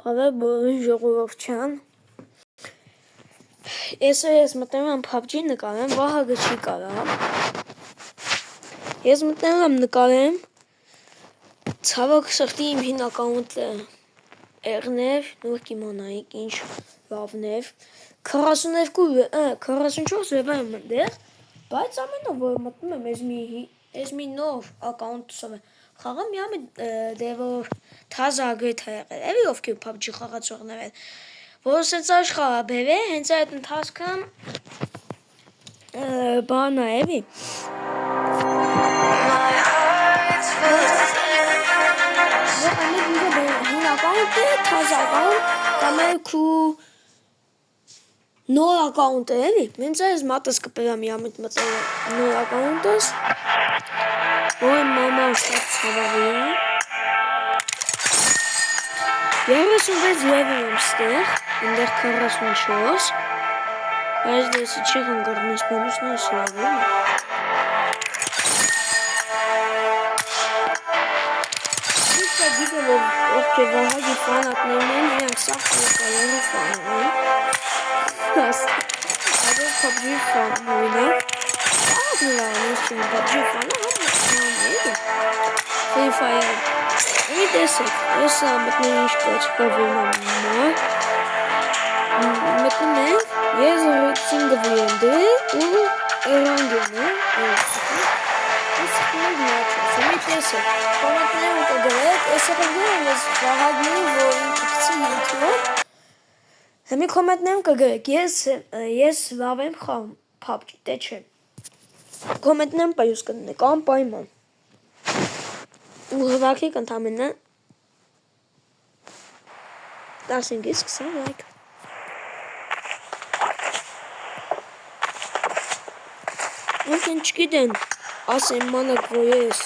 Pavel բոլորին ժողովրդյան։ Ես մտնում եմ PUBG նկարեմ, Վահագը չի կարա։ Ես մտնում եմ նկարեմ, ցավոք սրտի իմ հին ակաունտը եղներ, նոր կիմանայիք ինչ լավներ, 44 լեվել եմ ընդեղ, բայց ամենով որ մտնում եմ ես մի նոր ակաունտով խաղամ, մի ամեն դեվոր թազա ագրիտ է եղել, էլի ովքեր PUBG խաղացողներ են, որ սենց աշխարհ է բերել, հենց այդ ընթացքը բան է էլի։ Հին ակաունտ է, թազա ակաունտ, կամ երկու նոր ակաունտ է էլի, հենց այս մատս կպերա մի ամիտ մտել նոր ակաունտս, որ իմ մաման շատ ցավալի է։ 36 լեվել եմ ստեղ, ընդեղ 44, բայց դեսի չի խնգրնես բոնուսն է սրավում է։ Իսկ գիտեմ, որ ովքեր Վահագի ֆանատներն են, իրենք սաղ կայերի ֆանն են։ Այսպես PUBG ֆան նույնը։ Աղաք նրան ես չեմ PUBG ֆանը, համ էլի։ Free Fire։ Էլի տեսեք, ես մտնում ինչ կոչկովին եմ մտնում ենք, ես ռոքսին գվի եմ դրել ու էրանգեն է, ես խնագ նաչես, էլի տեսեք, կոմատներում կգրեք, ես եղգում եմ ես Վահագնի, որ ինքը կցի յութվով, Հեմի կոմենտներում կգրեք, ես լավ եմ խաղում PUBG, թե չէ։ Կոմենտներում պայուս կդնեք, անպայման։ Ու հվակեք ընդամենը 15-ից 20 լայք։ Ոնքեն չգիտեն, ասեմ մանակ, որ ես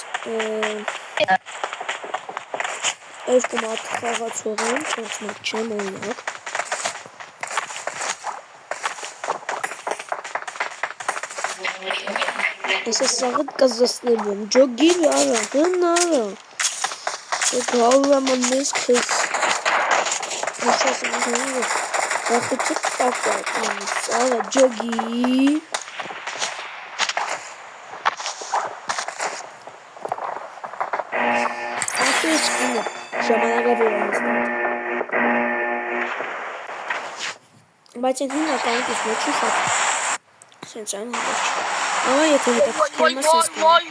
երկու մարդ խաղացող եմ, 4 մարդ չեմ օրինակ։ Ես ես սաղըտ կզասնեմ եմ, ջոգիր արա, հն արա, եկ հալու եմ աննես կեզ, ոչաս եմ հնգը, վախուծը տակակ անից, արա, ջոգիր, ասես կինը, ժամանագավոր անձնա, բայց են հին ակաունտից ոչի խատ, սենց այն հատող չկա, ama yeterli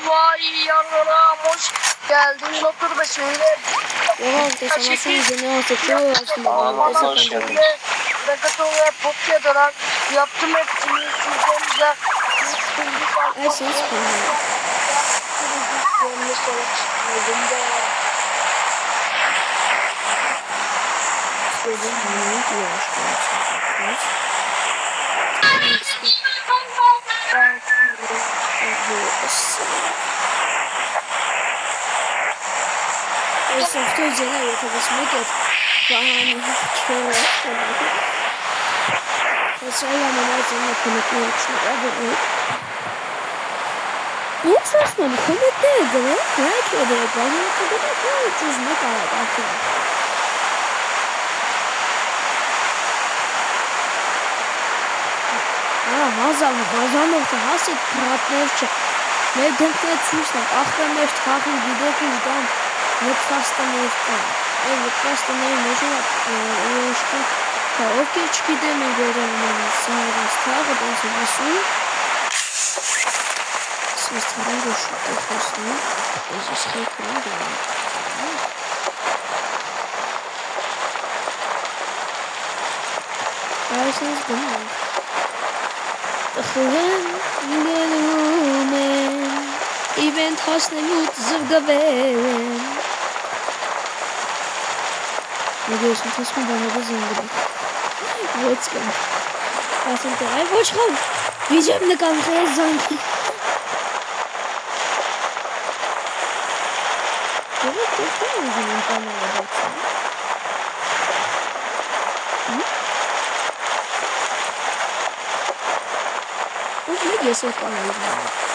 Vay yavrum hoş geldin otur be şöyle. Oha sana sen izleniyor seçiyor aslında. Şimdi Rekato'ya popya daran yaptım hepsini sizden Ay ses koyuyor. Если в той дела это посмотрят, погано чего. Если я намазал на комментарий, говорит. Ну, собственно, комментарий, говорит, лайки, говорит, важно, когда такое, чушь металла, так. Բազանովը հասիտ պրատներ չէ, մեր դենքները ծույսն են, ախվե մեր թաղին գիդեք ինչ դան նպվաստաներ կան, այդ նպվաստաների մեջը ուշկը կա, ովքեր չգիտեմ են գորան սահարած թաղը, դենց են ասում, սես թաղին որ շուտ է խոսնում, ես ես խելքն եմ դարան, այս ես գնում ենք, Խուհեն գելում են, իվենթ հասնելուց զրգվել են Եվ ես ընթասում բանագը զանգրի Ոչ կան Ասում տեղ այ ոչ խավ Վիջեմ նկան խեզ զանգի Եվ ես կան ուզում եմ կանալը բացում Ես էլ կանալը բանագ